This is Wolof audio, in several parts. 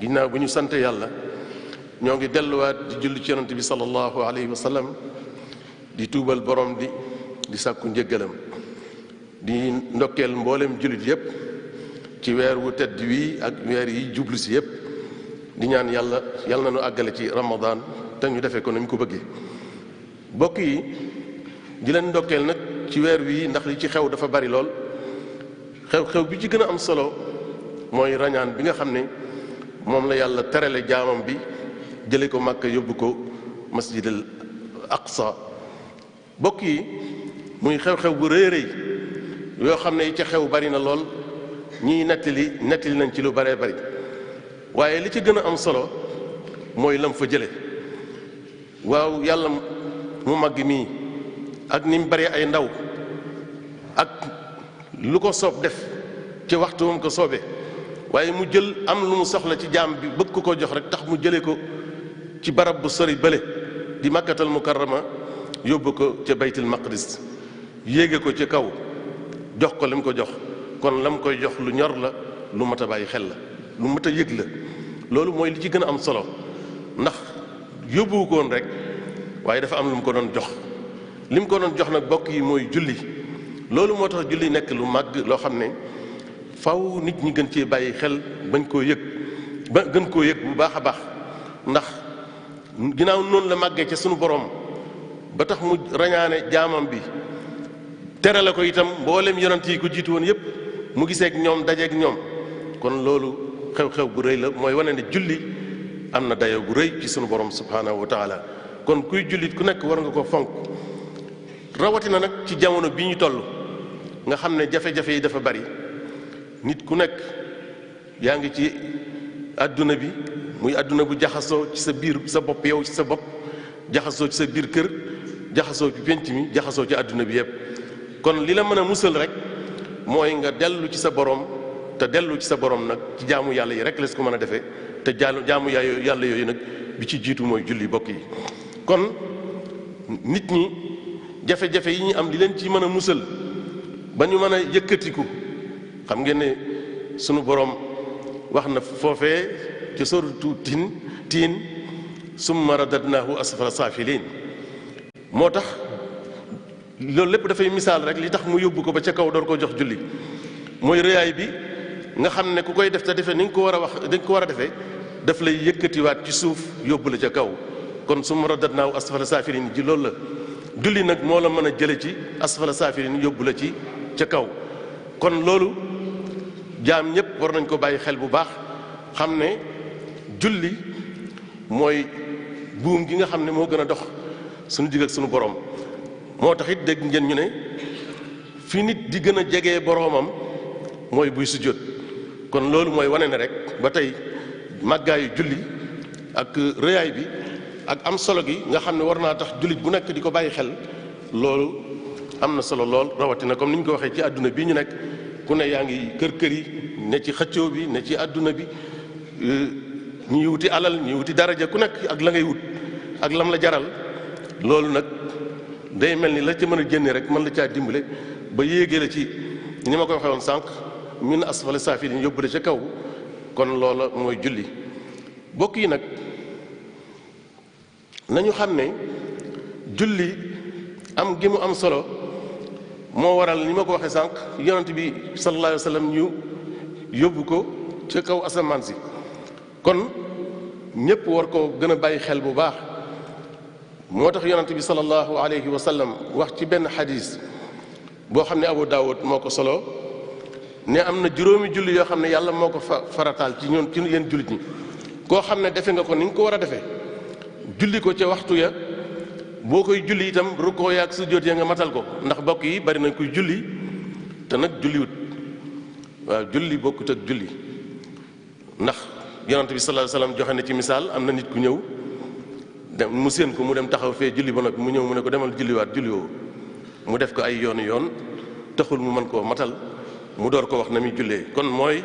ginnaaw bu ñu sante yàlla ñoo ngi delluwaat di julli ci yonante bi sallallahu alayhi wa sallam di tuubal borom di sàkku njëggalam di ndokkeel mboolem jullit yépp ci weer wu tedd wii ak weer yi jublu si yépp di ñaan yàlla na nu àggale ci ramadan te ñu defee ko nañ ko bëggee bokk yi di leen ndokkeel nag ci weer wii ndax li ci xew dafa bari lool xew bi ci gën a am solo mooy rañaan bi nga xam ne moom la yàlla terale jaamam bi jële ko Makka yóbbu ko masjidal aqsa bokk yi muy xew-xew bu rëy rëy yoo xam ne yi ca xew bari na lool ñiy nettali nañ ci lu baree bari waaye li ci gën a am solo mooy lam fa jële waaw yàlla mu màgg mii ak ni mu bari ay ndaw ak lu ko soob def ci waxtu wam ko soobee waaye mu jël am lu mu soxla ci jaam bi bëgg ko jox rek tax mu jële ko ci barab bu sori bële di makkatal mukarrama yóbbu ko ca baytul maqdis yéege ko ci kaw jox ko li mu ko jox kon la mu koy jox lu ñor la lu mat a bàyyi xel la lu mat a yëg la loolu mooy li ci gën a am solo ndax yóbbuwu ko woon rek waaye dafa am lu mu ko doon jox li mu ko doon jox nag bokk yi mooy julli loolu moo tax julli nekk lu màgg loo xam ne faw nit ñi gën cee bàyyi xel bañ koo yëg ba gën koo yëg bu baax a baax ndax ginnaaw noonu la màggee ca sunu borom ba tax mu rañaane jaamam bi terale ko itam mboolem yonent yi ko jiitu woon yépp mu giseek ñoom dajeek ñoom kon loolu xew-xew bu rëy la mooy wane ne julli am na dayo bu rëy ci sunu borom subhanahu wa taala kon kuy jullit ku nekk war nga ko fonk rawatina nag ci jamono bi ñu toll nga xam ne jafe-jafe yi dafa bari nit ku nekk yaa ngi ci àdduna bi muy àdduna bu jaxasoo ci sa biir sa bopp yow ci sa bopp jaxasoo ci sa biir kër jaxasoo ci penc mi jaxasoo ci àdduna bi yépp kon li la mën a musal rek mooy nga dellu ci sa borom te dellu ci sa borom nag ci jaamu yàlla yi rek la su ko mën a defee te jaamu yàlla yooyu nag bi ci jiitu mooy julli bokk yi kon nit ñi jafe-jafe yi ñu am li leen ci mën a musal ba ñu mën a yëkkatiku xam ngeen ne sunu borom wax na foofee ci soratu tiin summa radadnaahu asfala saafiliin moo tax loolu lépp dafay misaal rek li tax mu yóbbu ko ba ca kaw door ko jox julli mooy rëyaay bi nga xam ne ku koy def te defee ni nga ko war a wax dañ ko war a defee daf lay yëkkatiwaat ci suuf yóbbu la ca kaw kon summa radadnaahu asfala saafiliin ji loolu la julli nag moo la mën a jële ci asfala saafiliin yóbbu la ci ca kaw kon loolu jaam ñépp war nañ ko bàyyi xel bu baax xam ne julli mooy buum gi nga xam ne moo gën a dox suñu digg ak suñu borom moo tax it dégg ngeen ñu ne fi nit di gën a jege boromam mooy buy sujjóot kon loolu mooy wane ne rek ba tey màggaayu julli ak rëyaay bi ak am solo gi nga xam ne war naa tax jullit bu nekk di ko bàyyi xel loolu am na solo lool rawatina comme ni ñu ko waxee ci àdduna bii ñu nekk ku ne yaa ngi kër yi ne ci xëccoo bi ne ci àdduna bi ñuy wuti alal ñuy wuti daraja ku nekk ak la ngay wut ak lam la jaral loolu nag day mel ni la ca mën a génne rek mën la caa dimbale ba yéegee la ci ni ma ko waxee woon sànq min asfala saafiliin yóbbu la ca kaw kon loola mooy julli bokk yi nag nañu xam ne julli am gi mu am solo moo waral ni ma ko waxee sànq yonent bi sallallahu alayhi wa sallam ñu yóbbu ko ca kaw asamaan si kon ñépp war ko gën a bàyyi xel bu baax moo tax yonent bi sallallahu alayhi wa sallam wax ci benn xadis boo xam ne Abu Daawud moo ko solo ne am na juróomi julli yoo xam ne yàlla moo ko farataal ci ñoon ci yéen jullit ñi koo xam ne defe nga ko ni nga ko war a defee julli ko ca waxtu ya boo koy julli itam rukkoo ya ak sujjóot ya nga matal ko ndax bokk yi bari nañ koy julli te nag julliwut waaw julli bokkut ak julli ndax yonent bi sallallahu alayhi wasallam joxe na ci misaal am na nit ku ñëw dem mu séen ko mu dem taxaw fee julli ba noppi mu ñëw mu ne ko demal julliwaat julli woo mu def ko ay yoonu yoon taxul mu mën koo matal mu door ko wax na muy jullee kon mooy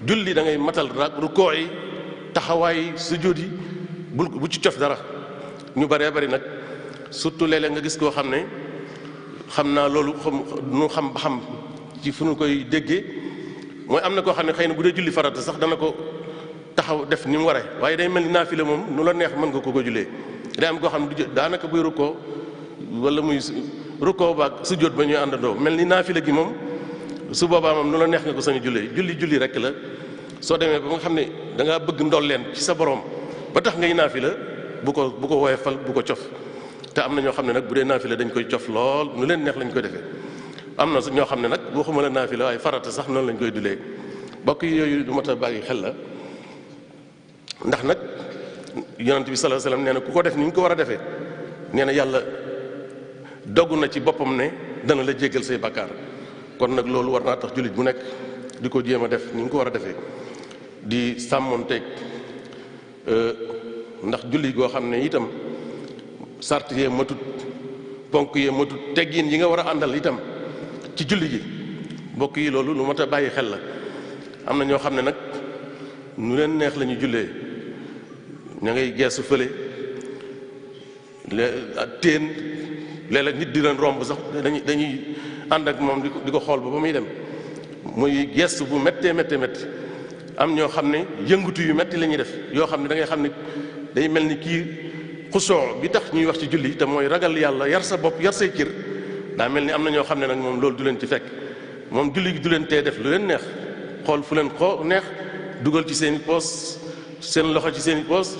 julli da ngay matal rukkoo yi taxawaay sujjóot yi bu ci cof dara ñu baree bari nag surtout léeg-léeg nga gis koo xam ne xam naa loolu xam ba xam ci fu ñu koy déggee mooy am na koo xam ne xëy na bu dee julli farata sax dana ko taxaw def ni mu waree waaye day mel ni naafila moom nu la neex mën nga ko jullee day am koo xam ne daanaka buy rukkoo wala muy rukkoo baag sujjóot ba ñuy àndandoo mel ni naafila gi moom su boobaa moom nu la neex nga ko sañ jullee julli rek la soo demee ba nga xam ne da ngaa bëgg ndolleen ci sa borom ba tax ngay naafila bu ko woyefal bu ko cof te am na ñoo xam ne nag bu dee naafila dañ koy cof lool nu leen neex lañ koy defee am na ñoo xam ne nag waxuma la naafila waaye farata sax noonu lañ koy dulee bokk yi yooyu du mat a bàyyi xel la ndax nag yonent bi sallallahu alayhi wasallam nee na ku ko def ni ñu ko war a defee nee na yàlla dogg na ci boppam ne dana la jéggal say bakkaar kon nag loolu war naa tax jullit bu nekk di ko jéem a def ni ñu ko war a defee di sàmmonteeg ndax julli goo xam ne itam sart yee matut ponk yee matut teggin yi nga war a àndal itam ci julli gi mbokk yi loolu lu mat a bàyyi xel la am na ñoo xam ne nag nu leen neex la ñu jullee ña ngay geesu fële teen léeg-léeg nit di leen romb sax dañuy ànd ak moom di ko xool ba muy dem muy gestu bu méttee am ñoo xam ne yëngutu yu métti la ñuy def yoo xam ne da ngay xam ne day mel ni kii xusoo bi tax ñuy wax ci julli te mooy ragal yàlla yar sa bopp yar say cër daa mel ni am na ñoo xam ne nag moom loolu du leen ci fekk moom julli gi du leen tee def lu leen neex xool fu leen neex dugal ci seen i poos seen loxo ci seen i poos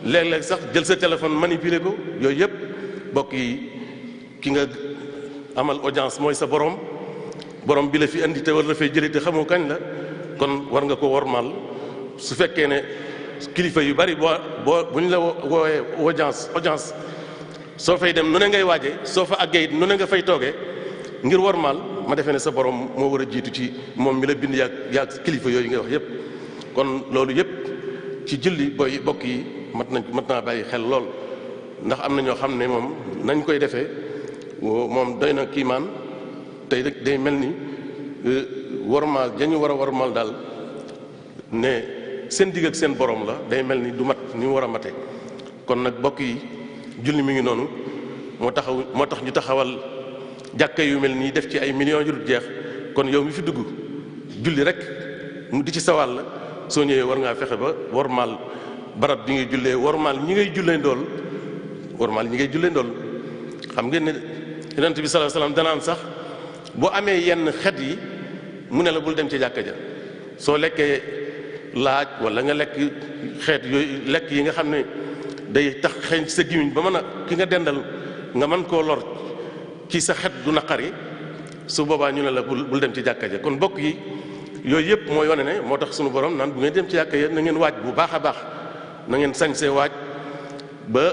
léeg-léeg sax jël sa téléphone manipuler ko yooyu yëpp bokk yi ki nga amal audience mooy sa borom bi la fi andi te war la fay jëlee te xamoo kañ la kon war nga ko wormaal su fekkee ne kilifa yu bari bu ñu la woowee audience soo fay dem nu ne ngay waaje soo fa àggee it nu ne nga fay toogee ngir wormaal ma defee ne sa borom moo war a jiitu ci moom mi la bind yaag kilifa yooyu nga wax yépp kon loolu yépp ci julli bokk yi mat naa bàyyi xel lool ndax am na ñoo xam ne moom nañ koy defee moom doy na kiimaan tey rek day mel ni wormaal dañu war a wormaal daal ne seen digg ak seen borom la day mel ni du mat ni mu war a mate kon nag bokk yi julli mi ngi noonu moo tax ñu taxawal jàkka yu mel nii def ci ay millions yu dul jeex kon yow mi fi dugg julli rek mu di ci sawal la soo ñëwee war ngaa fexe ba wormaal barab bi ngay jullee wormaal ñi ngay jullee ndool xam ngeen ne yonent bi sallallahu alayhi wasallam danaan sax boo amee yenn xet yi mu ne la bul dem ci jàkka ja soo lekkee laaj wala nga lekk xeet yooyu lekk yi nga xam ne day tax xeeñ ci sa gimiñ ba mën a ki nga dendal nga mën koo lor ci sa xet du naqari su boobaa ñu ne la bul dem ci jàkka ja kon bokk yi yooyu yëpp mooy wane ne moo tax sunu borom naan bu ngeen dem ci jàkka ja na ngeen waaj bu baax a baax na ngeen sañsee waaj ba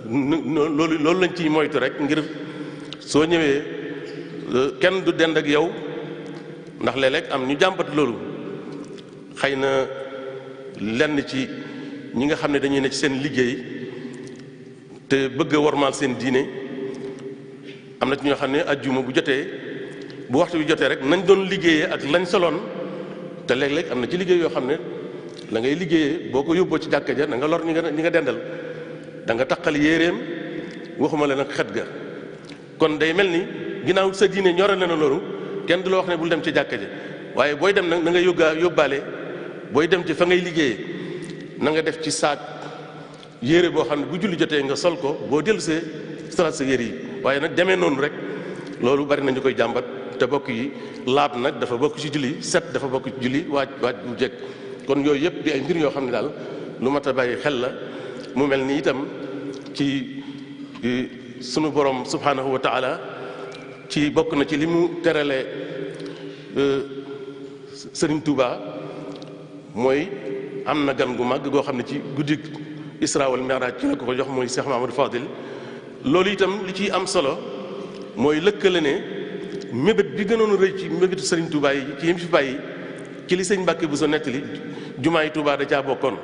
loolu lañ ciy moytu rek ngir soo ñëwee kenn du dend ak yow ndax léeg-léeg am ñu jàmbat loolu xëy na lenn ci ñi nga xam ne dañuy ne ci seen liggéey te bëgg a wormaal seen diine am na ci ñoo xam ne ajjuma bu jotee bu waxtu bi jotee rek nañ doon liggéeyee ak lañ soloon te léeg-léeg am na ci liggéey yoo xam ne la ngay liggéeyee boo ko yóbboo ci jàkka ja da nga lor ñi nga dendal da nga taqal yéeréem waxuma la nag xet ga kon day mel ni ginnaaw sa diine ñore na loolu kenn du la wax ne bul dem ci jàkka ja waaye booy dem nag na nga yóbbaale booy dem ci fa ngay liggéeyee na nga def ci saak yére boo xam ne bu julli jotee nga sol ko boo dellusee salaat sa yére yi waaye nag demee noonu rek loolu bari nañu koy jàmbat te bokk yi laab nag dafa bokk ci julli set dafa bokk ci julli waaj bu jekk kon yooyu yëpp di ay mbir yoo xam ne daal lu mat a bàyyi xel la mu mel ni itam ci sunu borom subhanahu wa taala ci bokk na ci li mu terale Sëriñ Tuuba mooy am na gan gu màgg goo xam ne ci guddi Isra wal Mi'raj ci la ko jox mooy Cheikh Mahamadou Fadil loolu itam li ciy am solo mooy lëkkale ne mébét bi gënoon a rëy ci mébétu Sëriñ Tuuba yi ci yim fi bàyyi ci li sëñ Mbàkke bu so nettali jumaa yi Tuuba da caa bokkoon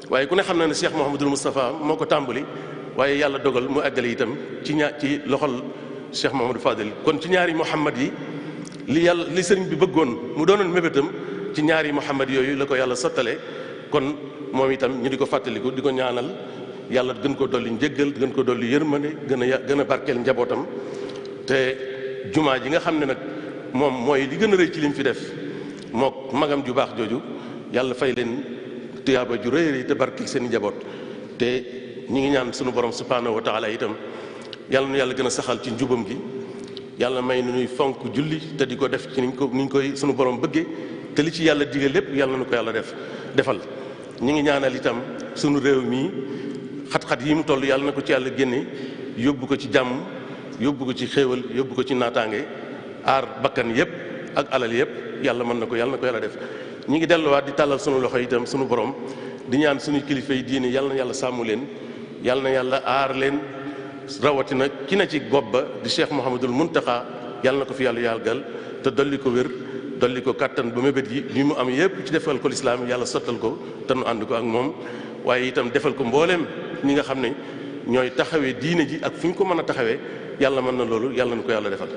waaye ku ne xam na ne Cheikh Mouhamadul Moustapha moo ko tàmbali waaye yàlla dogal mu àggale itam ci loxol Cheikh Mouhamadou Fadil kon ci ñaari Muhammad yi li sëriñ bi bëggoon mu doonoon mébétam ci ñaari Muhammad yooyu la ko yàlla sottale kon moom itam ñu di ko fàttaliku di ko ñaanal yàlla gën ko dolli njëggal gën ko dolli yërmande gën a barkeel njabootam te jumaa ji nga xam ne nag moom mooy li gën a rëy ci lim fi def mook magam ju baax jooju yàlla fay leen tuyaaba ju rëy te barkeel seen i njaboot te ñi ngi ñaan sunu borom subhanahu wa taala itam yàlla nu yàlla gën a saxal ci njubam gi yàlla may nu ñuy fonk julli te di ko def ci niñ koy sunu borom bëggee te li ci yàlla dige lépp yàlla na ko yàlla defal ñi ngi ñaanal itam sunu réew mii xat-xat yi mu toll yàlla na ko ci yàlla génne yóbbu ko ci jàmm yóbbu ko ci xéewal yóbbu ko ci naataange aar bakkan yépp ak alal yépp yàlla mën na ko yàlla def ñi ngi delluwaat di tàllal sunu loxo itam sunu borom di ñaan suñu kilifa yi diine yàlla na yàlla sàmm leen yàlla na yàlla aar leen rawatina ki na ci bopp ba di Cheikh Mouhamadul Muntaxa yàlla na ko fi yàlla yàggal te dolli ko wér dolli ko kàttan ba mébét yi li mu am yépp ci defal ko lislaam yàlla sottal ko te nu ànd ko ak moom waaye itam defal ko mbooleem ñi nga xam ne ñooy taxawee diine ji ak fu ñu ko mën a taxawee yàlla mën na loolu yàlla na ko yàlla defal